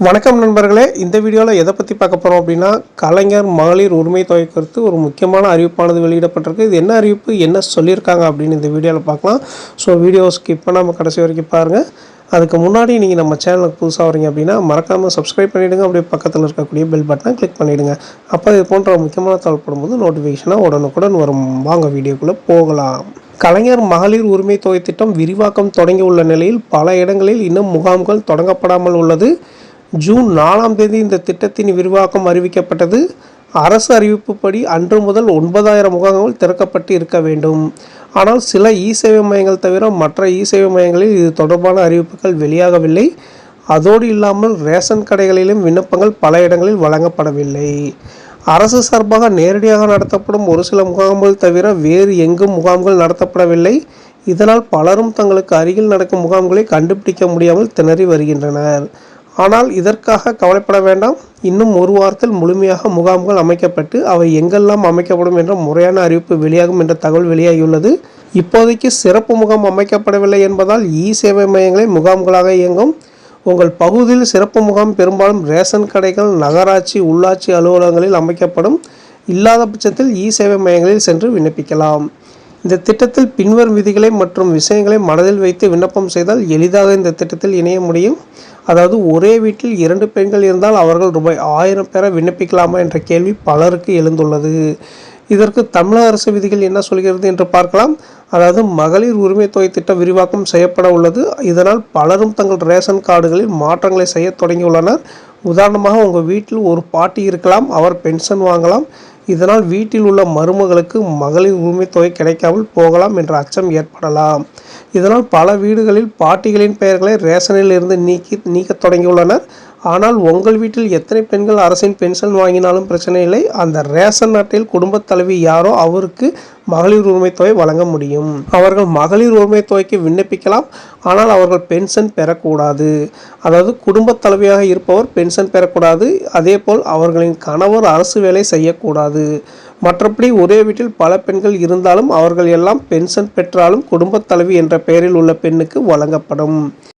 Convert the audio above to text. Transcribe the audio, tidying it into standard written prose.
வணக்கம் நண்பர்களே, இந்த வீடியோவில் எதை பற்றி பார்க்க போகிறோம் அப்படின்னா, கலைஞர் மகளிர் உரிமை தொகை குறித்து ஒரு முக்கியமான அறிவிப்பானது வெளியிடப்பட்டிருக்கு. இது என்ன அறிவிப்பு, என்ன சொல்லியிருக்காங்க அப்படின்னு இந்த வீடியோவில் பார்க்கலாம். ஸோ வீடியோ ஸ்கிப் பண்ணாமல் கடைசி வரைக்கும் பாருங்கள். அதுக்கு முன்னாடி நீங்கள் நம்ம சேனலுக்கு புதுசாக வரீங்க அப்படின்னா மறக்காமல் சப்ஸ்கிரைப் பண்ணிவிடுங்க. அப்படியே பக்கத்தில் இருக்கக்கூடிய பெல் பட்டனை கிளிக் பண்ணிவிடுங்க. அப்போ இது போன்ற முக்கியமான தகவல் போடும்போது நோட்டிஃபிகேஷனாக உடனுக்குடன் வரும். வாங்க வீடியோக்குள்ளே போகலாம். கலைஞர் மகளிர் உரிமை தொகை திட்டம் விரிவாக்கம் தொடங்கியுள்ள நிலையில் பல இடங்களில் இன்னும் முகாம்கள் தொடங்கப்படாமல் உள்ளது. ஜூன் 4ஆம் தேதி இந்த திட்டத்தின் விரிவாக்கம் அறிவிக்கப்பட்டது. அரசு அறிவிப்புப்படி அன்று முதல் 9000 முகாம்கள் திறக்கப்பட்டு இருக்க வேண்டும். ஆனால் சில இ-சேவை மையங்கள் தவிர மற்ற இ-சேவை மையங்களில் இது தொடர்பான அறிவிப்புகள் வெளியாகவில்லை. அதோடு இல்லாமல் ரேஷன் கடைகளிலும் விண்ணப்பங்கள் பல இடங்களில் வழங்கப்படவில்லை. அரசு சார்பாக நேரடியாக நடத்தப்படும் ஒரு சில முகாம்கள் தவிர வேறு எங்கும் முகாம்கள் நடத்தப்படவில்லை. இதனால் பலரும் தங்களுக்கு அருகில் நடக்கும் முகாம்களை கண்டுபிடிக்க முடியாமல் திணறி வருகின்றனர். ஆனால் இதற்காக கவலைப்பட வேண்டாம். இன்னும் ஒரு வாரத்தில் முழுமையாக முகாம்கள் அமைக்கப்பட்டு அவை எங்கெல்லாம் அமைக்கப்படும் என்ற முறையான அறிவிப்பு வெளியாகும் என்ற தகவல் வெளியாகியுள்ளது. இப்போதைக்கு சிறப்பு முகாம் அமைக்கப்படவில்லை என்பதால் இ-சேவை மையங்களே முகாம்களாக இயங்கும். உங்கள் பகுதியில் சிறப்பு முகாம் பெரும்பாலும் ரேஷன் கடைகள், நகராட்சி, உள்ளாட்சி அலுவலகங்களில் அமைக்கப்படும். இல்லாத பட்சத்தில் இ-சேவை மையங்களில் சென்று விண்ணப்பிக்கலாம். இந்த திட்டத்தில் பின்வரும் விதிகளை மற்றும் விஷயங்களை மனதில் வைத்து விண்ணப்பம் செய்தால் எளிதாக இந்த திட்டத்தில் இணைய முடியும். அதாவது, ஒரே வீட்டில் 2 பெண்கள் இருந்தால் அவர்கள் ரூபாய் 1000 பெற விண்ணப்பிக்கலாமா என்ற கேள்வி பலருக்கு எழுந்துள்ளது. இதற்கு தமிழக அரசு விதிகள் என்ன சொல்கிறது என்று பார்க்கலாம். அதாவது, மகளிர் உரிமை தொகை திட்டம் விரிவாக்கம் செய்யப்பட உள்ளது. இதனால் பலரும் தங்கள் ரேஷன் கார்டுகளில் மாற்றங்களை செய்ய தொடங்கியுள்ளனர். உதாரணமாக, உங்கள் வீட்டில் ஒரு பாட்டி இருக்கலாம், அவர் பென்ஷன் வாங்கலாம். இதனால் வீட்டில் உள்ள மருமகளுக்கு மகளிர் உரிமை தொகை கிடைக்காமல் போகலாம் என்ற அச்சம் ஏற்படலாம். இதனால் பல வீடுகளில் பாட்டிகளின் பெயர்களை ரேஷனில் இருந்து நீக்க தொடங்கியுள்ளனர். ஆனால் உங்கள் வீட்டில் எத்தனை பெண்கள் அரசின் பென்ஷன் வாங்கினாலும் பிரச்சனை இல்லை. அந்த ரேஷன் அட்டையில் குடும்பத் தலைவி யாரோ அவருக்கு மகளிர் உரிமை தொகை வழங்க முடியும். அவர்கள் மகளிர் உரிமை தொகைக்கு விண்ணப்பிக்கலாம். ஆனால் அவர்கள் பென்ஷன் பெறக்கூடாது. அதாவது, குடும்பத் தலைவியாக இருப்பவர் பென்ஷன் பெறக்கூடாது. அதேபோல் அவர்களின் கணவர் அரசு வேலை செய்யக்கூடாது. மற்றபடி ஒரே வீட்டில் பல பெண்கள் இருந்தாலும் அவர்கள் எல்லாம் பென்ஷன் பெற்றாலும் குடும்பத் தலைவி என்ற பெயரில் உள்ள பெண்ணுக்கு வழங்கப்படும்.